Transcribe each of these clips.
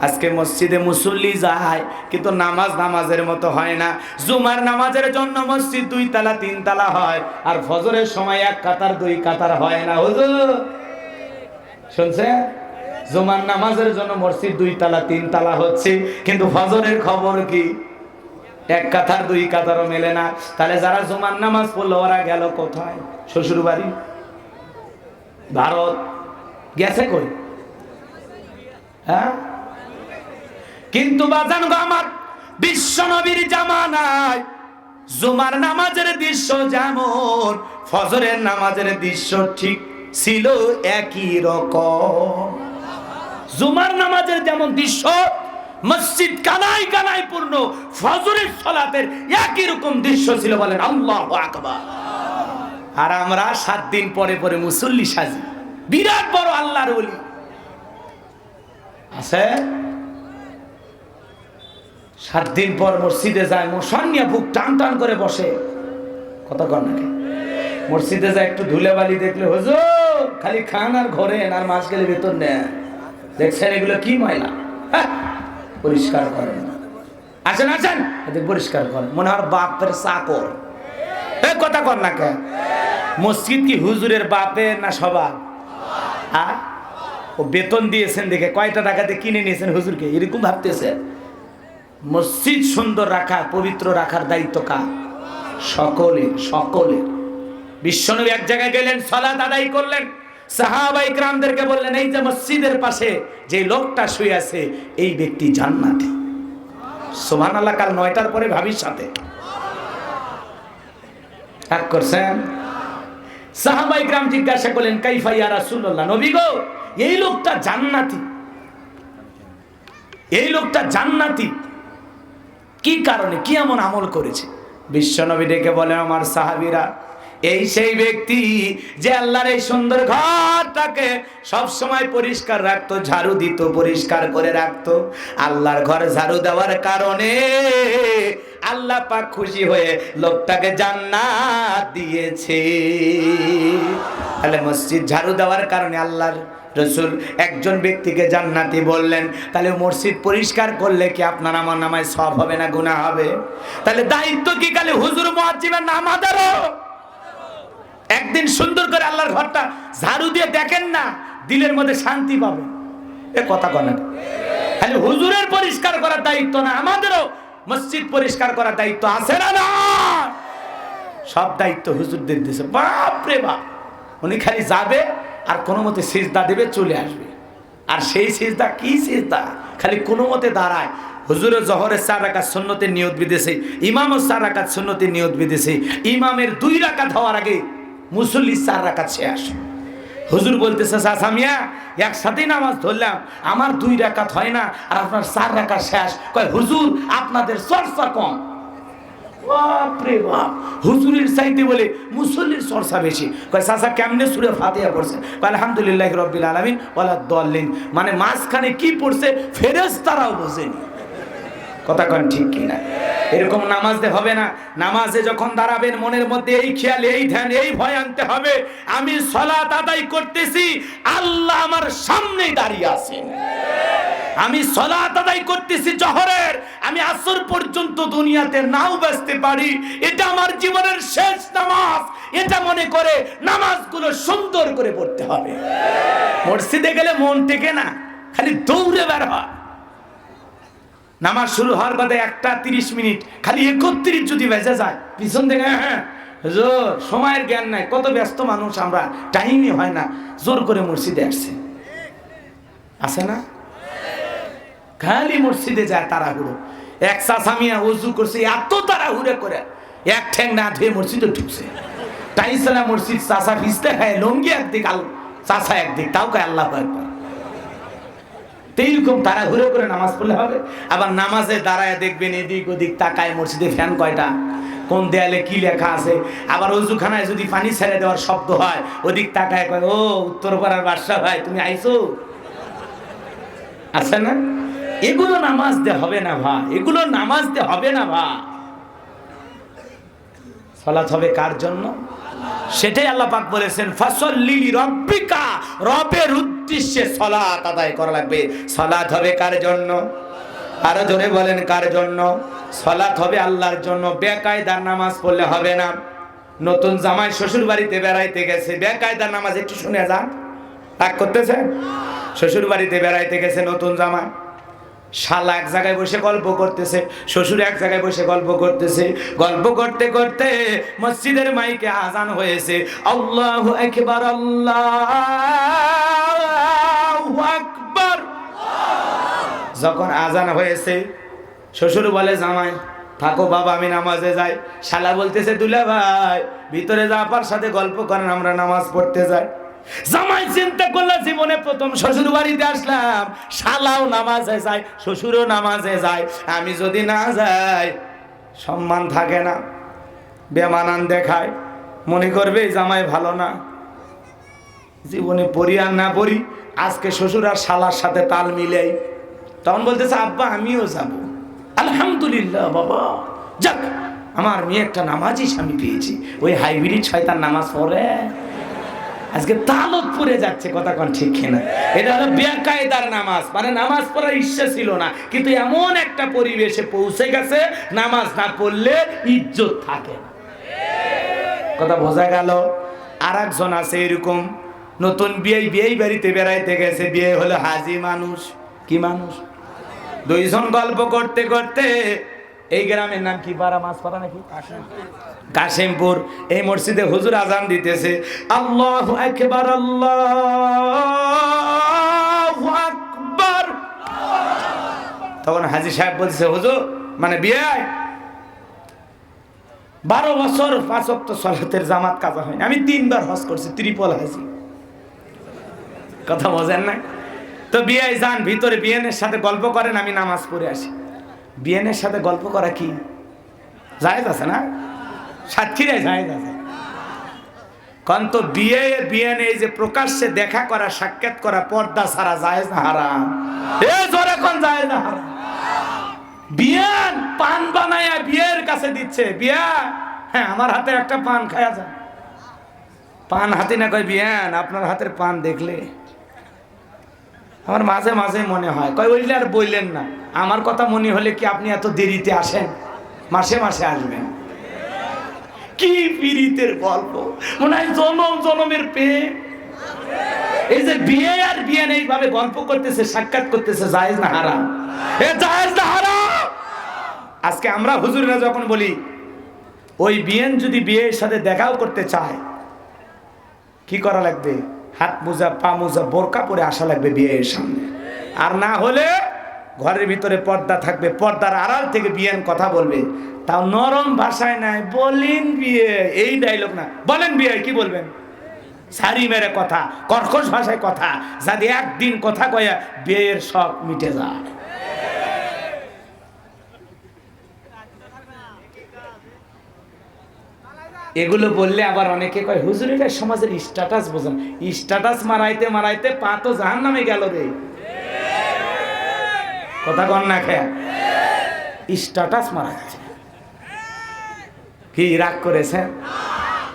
আজকে মসজিদে মুসল্লি যায় কিন্তু নামাজ নামাজের মতো হয় না। জুমার নামাজের জন্য মসজিদ 2 তলা 3 তলা হয়, আর ফজরের সময় 1 কাতার 2 কাতার হয় না। হুজুর শুনছে, জুমার নামাজের জন্য মসজিদ 2 তলা 3 তলা হচ্ছে, কিন্তু ফজরের খবর কি? 1 কাতার 2 কাতারও মেলে না। তাহলে যারা জুমার নামাজ পড়লো ওরা গেল কোথায়? শ্বশুর বাড়ি, ভারত গেছে কই? হ্যাঁ, কিন্তু বাজান গো আমার, বিশ্ব নবীর জামানায় জুমার নামাজের দৃশ্য যেমন ফজরের নামাজের দৃশ্য ঠিক ছিল একই রকম। জুমার নামাজের যেমন দৃশ্য মসজিদ কানায় কানায় পূর্ণ, ফজরের সালাতের একই রকম দৃশ্য ছিল। বলেন আল্লাহু আকবার। আর আমরা 7 দিন পরে পরে মুসল্লি সাজি, বিরাট বড় আল্লাহর ওলি আছে। 7 দিন পর মসজিদে যায়, মশান নিয়ে বুক টান টান করে বসে। কথা কর নাকি? মসজিদে যায় একটু ধুলে বালি দেখলে হুজুর খালি খান আর ঘোরেন, আর মাস গেলে বেতন নেন। দেখছেন এগুলো কি ময়লা, পরিষ্কার করেন। আসেন আসেন, এদের পরিষ্কার করেন, মনে হয় বাপের চাকর। কথা কর না কে? মসজিদ কি হুজুরের বাপের না সবার? ও বেতন দিয়েছেন দেখে কয়টা টাকাতে কিনে নিয়েছেন হুজুরকে, এরকম ভাবতেছে। মসজিদ সুন্দর রাখা, পবিত্র রাখার দায়িত্ব কার? সকলের, সকলের। বিশ্বনবী এক জায়গায় গেলেন, সালাত আদায় করলেন, সাহাবায়ে কিরামদেরকে বললেন, এই যে মসজিদের পাশে যে লোকটা শুয়ে আছে এই ব্যক্তি জান্নাতি। সুবহানাল্লাহ। কাল 9টার পরে ভাবির সাথে এক করছেন। সাহাবায়ে কিরাম জিজ্ঞাসা করলেন, কাইফা ইয়া রাসূলুল্লাহ, নবী গো এই লোকটা জান্নাতি, এই লোকটা জান্নাতি কি কারণে, কি এমন আমল করেছে? বিশ্বনবী ডেকে বলে, আমার সাহাবীরা, এই সেই ব্যক্তি যে আল্লাহর এই সুন্দর ঘরটাকে সব সময় পরিষ্কার রাখতো, ঝাড়ু দিত, পরিষ্কার করে রাখতো। আল্লাহর ঘর ঝাড়ু দেওয়ার কারণে আল্লাহ পাক খুশি হয়ে লোকটাকে জান্নাত দিয়েছে। তাহলে মসজিদ ঝাড়ু দেওয়ার কারণে আল্লাহর রাসূল একজন ব্যক্তিকে জান্নাতি বললেন। তাহলে মসজিদ পরিষ্কার করলে কি আপনার আমার নামায় সওয়াব হবে না গুনাহ হবে? তাহলে দায়িত্ব কি খালি হুজুর মুয়াজ্জিমের না আমাদেরও? একদিন সুন্দর করে আল্লাহর ঘরটা ঝাড়ু দিয়ে দেখেন না, দিলের মধ্যে শান্তি পাবে। এ কথা কয় না? খালি হুজুরের পরিষ্কার করার দায়িত্ব না, আমাদেরও মসজিদ পরিষ্কার করার দায়িত্ব আছে না? না, সব দায়িত্ব হুজুরদের দিয়েছে। বাপ রে বাপ, উনি খালি যাবে আর কোনো মতে সিজদা দেবে, চলে আসবে। আর সেই সিজদা কি সিজদা, খালি কোনো মতে দাঁড়ায়। হুজুরের জহরের 4 রাকাত সুন্নতের নিয়ত বিদেছে, ইমামও 4 রাকাত সুন্নতের নিয়ত বিদেছে। ইমামের 2 রাকাত হওয়ার আগে মুসল্লি 4 রাকাত শেষ। হুজুর বলতেছে, চাচা মিয়া একসাথেই নামাজ ধরলাম, আমার 2 রাকাত হয় না আর আপনার 4 রাকাত শেষ। কয় হুজুর আপনাদের চর্চা কম। বাপরে বাপ, হুজুরের চাইতে বলে মুসল্লির চর্চা বেশি। কয় চাচা কেমনে সূরা ফাতিহা পড়ছে? কয় আলহামদুলিল্লাহি রাব্বিল আলামিন ওয়ালা দাল্লিন। মানে মাঝখানে কি পড়ছে ফেরেশতারাও বোঝেনি। কথা কন ঠিক কি না? এরকম নামাজে হবে না। নামাজে যখন দাঁড়াবেন মনের মধ্যে এই খেয়াল, এই ধ্যান, এই ভয় আনতে হবে, আমি সালাত আদায় করতেছি, আল্লাহ আমার সামনেই দাঁড়িয়ে আছেন। আমি সালাত আদায় করতেছি জোহরের, আমি আসর পর্যন্ত দুনিয়াতে নাও বাঁচতে পারি, এটা আমার জীবনের শেষ নামাজ। এটা মনে করে নামাজগুলো সুন্দর করে পড়তে হবে। মসজিদে গেলে মন টেকে না, খালি দৌড়ে বের হয়। নামাজ শুরু হওয়ার বাদে 1:30 মিনিট, খালি 31 যদি বেজে যায় পিছন থেকে হুজুর সময়ের জ্ঞান নাই, কত ব্যস্ত মানুষ আমরা, টাইমই হয় না, জোর করে মসজিদে আসছে। আছে না? খালি মসজিদে যায় তাড়াহুড়ো। এক চাচা মিয়া ওযু করছে, এত তাড়াহুড়ো করে এক ঠ্যাং না ধুয়ে মসজিদে ঢুকছে। টাইসলা মসজিদ, চাচা ভিজতে খায়, লঙ্গি একদিক আর চাচা একদিক, তাও কয় আল্লাহু আকবার। এইরকম তাড়াহুড়ো করে নামাজ পড়লে হবে? আবার নামাজে দাঁড়ায় দেখবেন এদিক ওদিক তাকায়, মসজিদে ফ্যান কয়টা, কোন দেয়ালে কি লেখা আছে। আবার ওযুখানায় যদি পানি ছেড়ে দেওয়ার শব্দ হয় ওদিক তাকায়, কয় ও উত্তরপাড়ার বাদশা ভাই তুমি আইছো। আছে না? এগুলো নামাজ দে হবে না ভাই, এগুলো নামাজ দে হবে না ভাই। সালাত হবে কার জন্য? সেটাই আল্লাহ পাক বলেছেন ফাসল্লি লিরাব্বিকা, রবের উদ্দেশ্যে সালাত আদায় করা লাগবে। সালাত হবে কার জন্য? আরো জোরে বলেন কার জন্য? সালাত হবে আল্লাহর জন্য। বেকায়দার নামাজ পড়লে হবে না। নতুন জামাই শ্বশুর বাড়িতে বেড়াইতে গেছে, বেকায়দার নামাজ একটু শুনে যান। রাগ করতেছে? শ্বশুর বাড়িতে বেড়াইতে গেছে নতুন জামাই, শালা এক জায়গায় বসে গল্প করতেছে, শ্বশুর এক জায়গায় বসে গল্প করতেছে। গল্প করতে করতে মসজিদের মাইকে আজান হয়েছে, আল্লাহু আকবার, আল্লাহু আকবার। যখন আজান হয়েছে শ্বশুর বলে জামাই থাকো বাবা আমি নামাজে যাই। শালা বলতেছে দুলা ভাই ভিতরে যা আপার সাথে গল্প করেন, আমরা নামাজ পড়তে যাই। জামাই চিন্তা করলো জীবনে প্রথম শ্বশুর বাড়িতে আসলাম, শালাও নামাজে যায় শ্বশুরও নামাজে যায়, আমি যদি না যাই সম্মান থাকে না, বেমানান দেখায়, মনে করবে জামাই ভালো না। জীবনে পড়ি আর না পড়ি, আজকে শ্বশুর আর শালার সাথে তাল মিলাই। তখন বলতেছে আব্বা আমিও যাব। আলহামদুলিল্লাহ বাবা, যাক আমার মেয়ে একটা নামাজি স্বামী পেয়েছি। ওই হাইব্রিড শয়তান নামাজ পড়ে আজকে তালত পড়ে যাচ্ছে, কথা কোন ঠিক কিনা? এটা হলো বেকায়দার নামাজ, মানে নামাজ পড়ার ইচ্ছা ছিল না, কিন্তু এমন একটা পরিবেশে পৌঁছে গেছে নামাজ না পড়লে ইজ্জত থাকে না। কথা বোঝা গেল? আর একজন আছে এরকম, নতুন বিয়ে বাড়িতে বেড়াইতে গেছে, বিয়ে হলো হাজি মানুষ। কি মানুষ? দুইজন গল্প করতে করতে, এই গ্রামের নাম কি পাড়া, মাছপাড়া নাকি কাশিমপুর, এই মসজিদে হুজুর আজান দিতেছে, আল্লাহু আকবার, আল্লাহু আকবার। তখন হাজী সাহেব বলছে হুজুর, মানে বিয়ে 12 বছর 5 ওয়াক্ত সালাতের জামাত কাজা হয়নি, আমি 3 বার হজ করছি, ত্রিপল হাজি। কথা বোঝেন না? তো বিয়ে যান ভিতরে, বিয়েনের সাথে গল্প করেন, আমি নামাজ পড়ে আসি। বিয়েনের সাথে গল্প করা কি জায়েজ আছে না? সাতক্ষীরায় জায়েজ আছে। কারণ তো বিয়ে এই যে প্রকাশ্যে দেখা করা, সাক্ষাৎ করা, পর্দা ছাড়া জায়েজ না হারাম? এ জোরে কোন জায়েজ না হারাম? বিয়ান পান বানায়া বিয়ের কাছে দিচ্ছে, বিয়া হ্যাঁ আমার হাতে একটা পান খায়া যায়। পান হাতে না কয় বিয়ান আপনার হাতের পান দেখলে আমার মাঝে মাঝে মনে হয়, কয় বললে আর বললেন না, আমার কথা মনে হলে কি আপনি এত দেরিতে আসেন? মাসে মাসে আসবেন। কি পীড়িতের গল্প, মনে হয় জনম জনমের প্রেম। এই যে বিয়ে আর বিয়ে এইভাবে গল্প করতেছে, সাক্ষাৎ করতেছে, জায়েজ না হারাম? এ জায়েজ না হারাম? আজকে আমরা হুজুররা যখন বলি ওই বিয়েন যদি বিয়ের সাথে দেখাও করতে চায়, কি করা লাগবে? হাত মোজা, পা মোজা, বোরকা পরে আসা লাগবে বিয়ের সামনে। আর না হলে ঘরের ভিতরে পর্দা থাকবে, পর্দার আড়াল থেকে বিয়েন কথা বলবে, তাও নরম ভাষায় নাই, বলেন বিয়ে, এই ডায়লগ না, বলেন বিয়ে, কি বলবেন? সারি মেরে কথা, কর্কশ ভাষায় কথা, যাতে একদিন কথা কয়া বিয়ের শখ মিটে যায়। এগুলো বললে আবার অনেকে কয় হুজুর এটা সমাজের স্ট্যাটাস বোঝেন। স্ট্যাটাস মারাইতে মারাইতে পা তো জাহান্নামে গেল রে। কথা কন না খেয়া, স্ট্যাটাস মারাচ্ছে। কি রাগ করেছেন?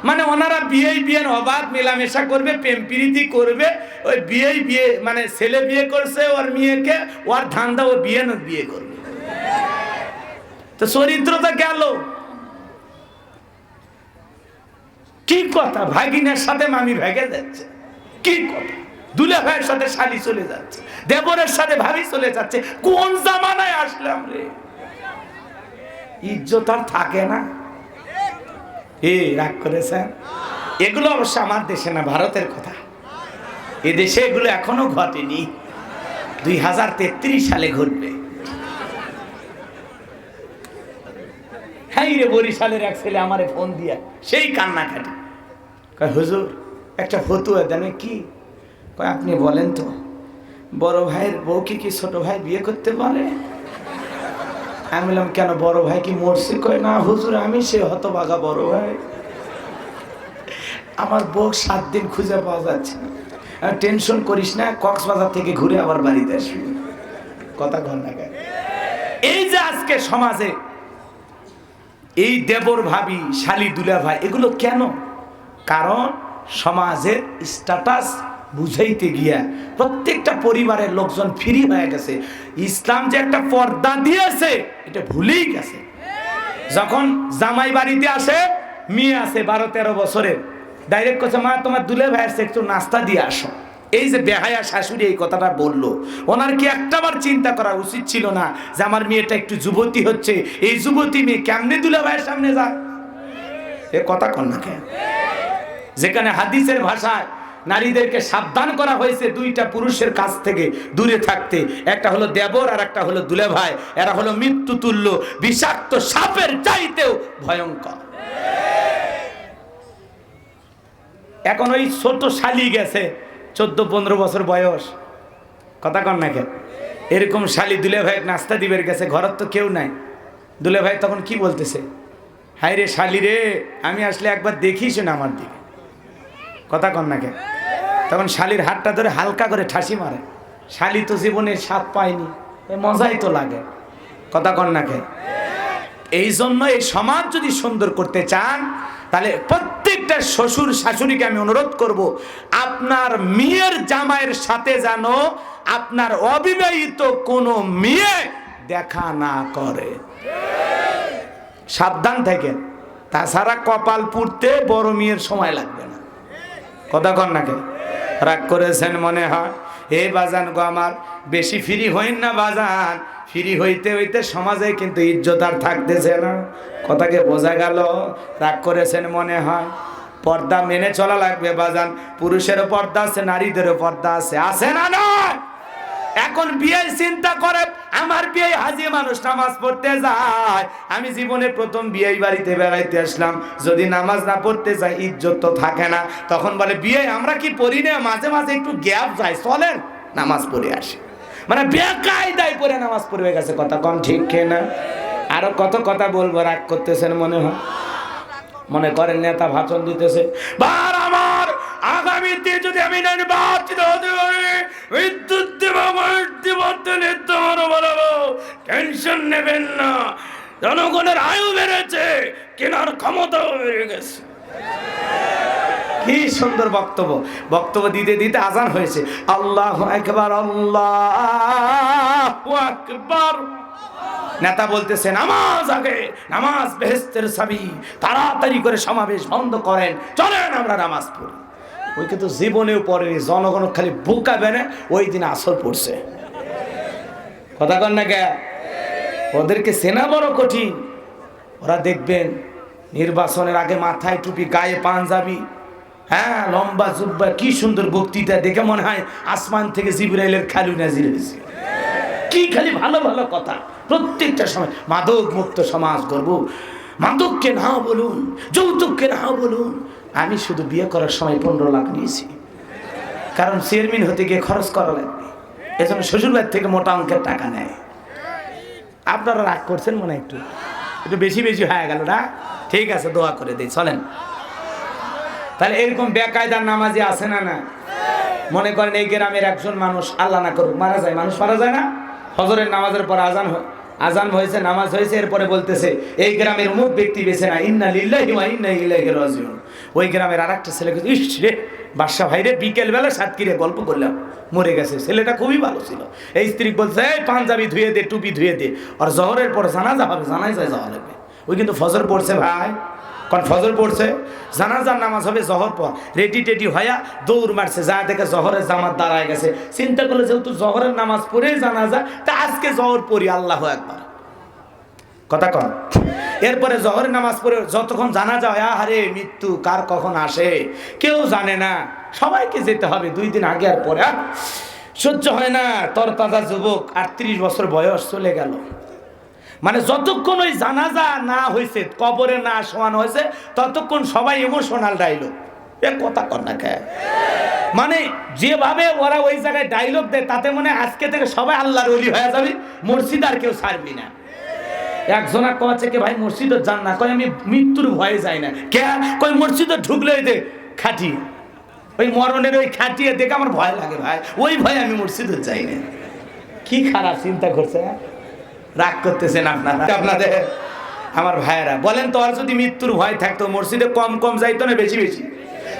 মানে ওনারা বিয়ের অবাধ মেলামেশা করবে, প্রেম প্রীতি করবে, ওই বিয়ে মানে ছেলে বিয়ে করছে ওর মেয়েকে, ওর ধান্দা ও বিয়ে করবে। তো চরিত্রটা গেল। কি কথা, ভাগিনের সাথে মামি ভেগে যাচ্ছে, কি কথা, দুলা ভাইয়ের সাথে শালি চলে যাচ্ছে, দেবরের সাথে ভাবি চলে যাচ্ছে। কোন জামানায় আসলাম রে? ইজ্জত আর থাকে না। রাগ করেছেন? এগুলো অবশ্য আমার দেশে না, ভারতের কথা। এ দেশে এগুলো এখনো ঘটেনি, 2033 সালে ঘটবে। হ্যাঁ রে, বরিশালের এক ছেলে আমারে ফোন দিয়া সেই কান্নাকাটি, কয় হুজুর একটা ফতুয়া দেন। কি? কয় আপনি বলেন তো, বড় ভাইয়ের বউকে কি ছোট ভাই বিয়ে করতে পারে? আমি বললাম কেন, বড় ভাই কি মরছে? কয় না হুজুর, আমি সে হতভাগা বড় ভাই, আমার বউ 7 দিন খুঁজে পাওয়া যাচ্ছে না। টেনশন করিস না, কক্সবাজার থেকে ঘুরে আবার বাড়িতে আসবি। কথা ঘন্টা গায়ে। এই যে আজকে সমাজে এই দেবর ভাবি, শালি দুলা ভাই, এগুলো কেন? কারণ সমাজের স্ট্যাটাস বুঝাইতে গিয়া প্রত্যেকটা পরিবারের লোকজন ফ্রি হয়ে গেছে। ইসলাম যে একটা পর্দা দিয়েছে এটা ভুলেই গেছে। যখন জামাই বাড়িতে আসে, মেয়ে আছে 12-13 বছরের, ডাইরেক্ট করছে মা তোমার দুলে ভাইয়ের একটু নাস্তা দিয়ে আসো। এই যে বেহায়া শাশুড়ি এই কথাটা বললো, ওনার কি একটাবার চিন্তা করা উচিত ছিল না যে আমার মেয়েটা একটু যুবতী হচ্ছে, এই যুবতী মেয়ে কেমনে দুলে ভাইয়ের সামনে যায়? এ কথা কন না কেন? যেখানে হাদিসের ভাষায় নারীদেরকে সাবধান করা হয়েছে দুইটা পুরুষের কাছ থেকে দূরে থাকতে, একটা হলো দেবর আর একটা হলো দুলে ভাই। এরা হলো মৃত্যু তুল্য, বিষাক্ত সাপের চাইতেও ভয়ঙ্কর। এখন ওই ছোট শালি গেছে 14-15 বছর বয়স, কথা কন না কেন? এরকম শালি দুলে ভাই নাস্তা দিবের গেছে, ঘরের তো কেউ নাই। দুলে ভাই তখন কি বলতেছে, হাই রে শালি রে, আমি আসলে একবার দেখিস না আমার দিকে, কথা কন না কেন? তখন শালির হাতটা ধরে হালকা করে ঠাসি মারে। শালি তো জীবনে স্বাদ পায়নি, মজাই তো লাগে, কথা কন না কেন? এই জন্য এই সমাজ যদি সুন্দর করতে চান, তাহলে প্রত্যেকটা শ্বশুর শাশুড়িকে আমি অনুরোধ করব, আপনার মেয়ের জামাইয়ের সাথে যেন আপনার অবিবাহিত কোনো মেয়ে দেখা না করে। সাবধান থাকেন, তাছাড়া কপাল পুড়তে বড় মেয়ের সময় লাগবে না, কথা কন না কেন? রাগ করেছেন মনে হয়? এ বাজান গো আমার, বেশি ফ্রি হইন না বাজান। ফ্রি হইতে হইতে সমাজে কিন্তু ইজ্জত আর থাকতেছে না, কথাকে বোঝা গেল? রাগ করেছেন মনে হয়? পর্দা মেনে চলা লাগবে বাজান। পুরুষেরও পর্দা আছে, নারীদেরও পর্দা আছে, আছে না নয়? এখন বিয়ের চিন্তা করে, আমার বিয়ে হাজি মানুষ নামাজ পড়তে যায়, আমি জীবনে প্রথম বিয়ে বাড়িতে বেড়াইতে আসলাম, যদি নামাজ না পড়তে যাই ইজ্জত তো থাকে না। তখন বলে বিয়ে আমরা কি পড়ি না, মাঝে মাঝে একটু গ্যাপ যায়, চলেন নামাজ পড়ে আসি। মানে বেকায়দায় পড়ে নামাজ পড়বে গেছে, কথা কম ঠিক না? আরো কত কথা বলবো, রাগ করতেছেন মনে হয়? মনে করেন নেতা ভাষণ দিতেছে, বার আমার আগামীতে যদি আমি নির্বাচিত হতে পারি, বিদ্যুৎ দেব, টেনশন নেবেন না, জনগণের আয়ু বেড়েছে, কেনার ক্ষমতাও বেড়ে গেছে। কি সুন্দর বক্তব্য! বক্তব্য দিতে দিতে আজান হয়েছে, আল্লাহু আকবার, আল্লাহু আকবার। নেতা বলতেছে নামাজ আগে, নামাজ বেহেশতের চাবি, তাড়াতাড়ি করে সমাবেশ বন্ধ করেন, চলেন আমরা নামাজ পড়ি। ওই কিন্তু জীবনেও পড়েনি, জনগণ খালি বোকা বেনে ওই দিন আসর পড়ছে, কথা কন না কে? ওদেরকে চেনা বড় কঠিন। ওরা দেখবেন নির্বাচনের আগে মাথায় টুপি, গায়ে পাঞ্জাবি, হ্যাঁ লম্বা জুব্বা, কি সুন্দর বক্তৃতা, দেখে মনে হয় আসমান থেকে জিবরাইলের খালু নাজির হয়েছে। কি খালি ভালো ভালো কথা, প্রত্যেকটা সময় মাদক মুক্ত সমাজ করব, মাদককে না বলুন, যৌতুককে না বলুন। আমি শুধু বিয়ে করার সময় 15 লাখ নিয়েছি, কারণ চেয়ারম্যান হতে গিয়ে খরচ করা লাগবে, এজন্য শ্বশুরবাড়ি থেকে মোটা অঙ্কের টাকা নেয়। আপনারা রাগ করছেন মনে একটু একটু বেশি বেশি হয়ে গেল না? ঠিক আছে, দোয়া করে দিই, চলেন। তাহলে এরকম বেকায়দার নামাজি আছে না? না, মনে করেন এই গ্রামের একজন মানুষ আল্লাহ না করুক মারা যায়, মানুষ মারা যায় না? ফজরের নামাজের পর আজান হয়েছে, নামাজ হয়েছে, এরপরে বলতেছে এই গ্রামের অমুক ব্যক্তি বেছে না, ইন্না লিল্লাহি ওয়া ইন্না ইলাইহি রাজিউন। ওই গ্রামের আরেকটা ছেলে, ইস রে বাদশা ভাই রে, বিকেলবেলা সাতক্ষীরে গল্প করলাম, মরে গেছে, ছেলেটা খুবই ভালো ছিল। এই স্ত্রী বলছে এই পাঞ্জাবি ধুয়ে দে, টুপি ধুয়ে দে, আর জহরের পর জানাজা হবে, জানাজায় যাওয়া লাগবে। ওই কিন্তু ফজর পড়ছে ভাই, কারণ ফজর পড়ছে, জানাজার নামাজ হবে জহর পর, রেডি টেডি হইয়া দৌড় মারছে, যা দেখে জহরের জামাত দাঁড়ায় গেছে। চিন্তা করলে যেহেতু জহরের নামাজ পড়ে জানাজা, তা আজকে জহর পড়ি, আল্লাহু আকবার, কথা কন। এরপরে জহরের নামাজ পড়ে যতক্ষণ জানাজা হয়, আরে মৃত্যু কার কখন আসে কেউ জানে না, সবাইকে যেতে হবে 2 দিন আগে আর পরে, সহ্য হয় না। তরতাজা যুবক, 38 বছর বয়স, চলে গেল। মানে যতক্ষণ ওই জানাজা না হয়েছে, কবরে না শোয়ানো হয়েছে, ততক্ষণ সবাই ইমোশনাল ডায়লগ, এ কথা কর না কে? মানে যেভাবে ওরা ওই জায়গায় ডায়লগ দেয়, তাতে মনে আজকে থেকে সবাই আল্লাহর ওলি হয়ে যাবে, মসজিদ আর কেউ ছাড়বি না। একজনা কয়েছে কে ভাই মসজিদে যান না, কয় আমি মৃত্যুর ভয়ে যাই না। কে কয় মসজিদে ঢুকলে দে খাটি, ওই মরণের ওই খাটিয়ে দেখে আমার ভয় লাগে ভাই, ওই ভয়ে আমি মসজিদে যাই না। কি খারাপ চিন্তা করছে, রাগ করতেছেন আপনাদের আমার ভাইয়েরা। বলেন তো, আর যদি মৃত্যুর ভয় থাকতো মসজিদে কম কম যাইতো না বেশি বেশি?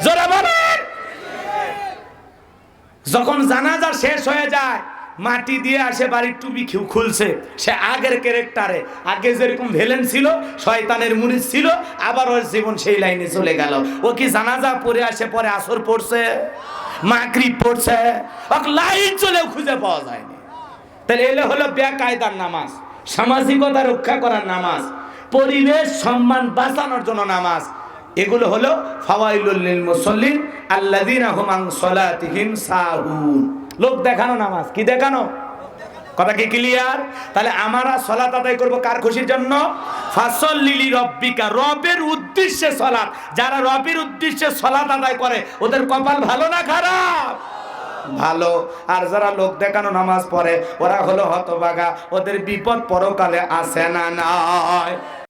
জোরে বলেন। যখন জানাজা শেষ হয়ে যায়, মাটি দিয়ে আসে, বাড়ির টুপি খুলছে, সে আগের ক্যারেক্টারে, আগে যেরকম ভিলেন ছিল, শয়তানের মুরিদ ছিল, আবার ওর জীবন সেই লাইনে চলে গেল। ও কি জানাজা পড়ে আসে, পরে আসর পড়ছে, মাগরিব পড়ছে, ওকে লাইট চলেও খুঁজে পাওয়া যায়নি। তাহলে এলে হলো বেকায়দার নামাজ, সামাজিকতা রক্ষা করার নামাজ, পরিবেশ সম্মান বাঁচানোর জন্য নামাজ। এগুলো হলো ফাওয়াইলুল লিল মুসাল্লিন আল্লাযীনা হুম আন সালাতিহিম সাহুন। লোক দেখানো নামাজ, কি দেখানো? কথা কি ক্লিয়ার? তাহলে আমরা সালাত আদায় করব কার খুশির জন্য? ফাসাল্লি লিরাব্বিকা, রবের উদ্দেশ্যে সালাত। যারা রবের উদ্দেশ্যে সালাত আদায় করে ওদের কপাল ভালো না খারাপ? ভালো। আর যারা লোক দেখানো নামাজ পড়ে ওরা হলো হতভাগা, ওদের বিপদ পরকালে আসে না নয়।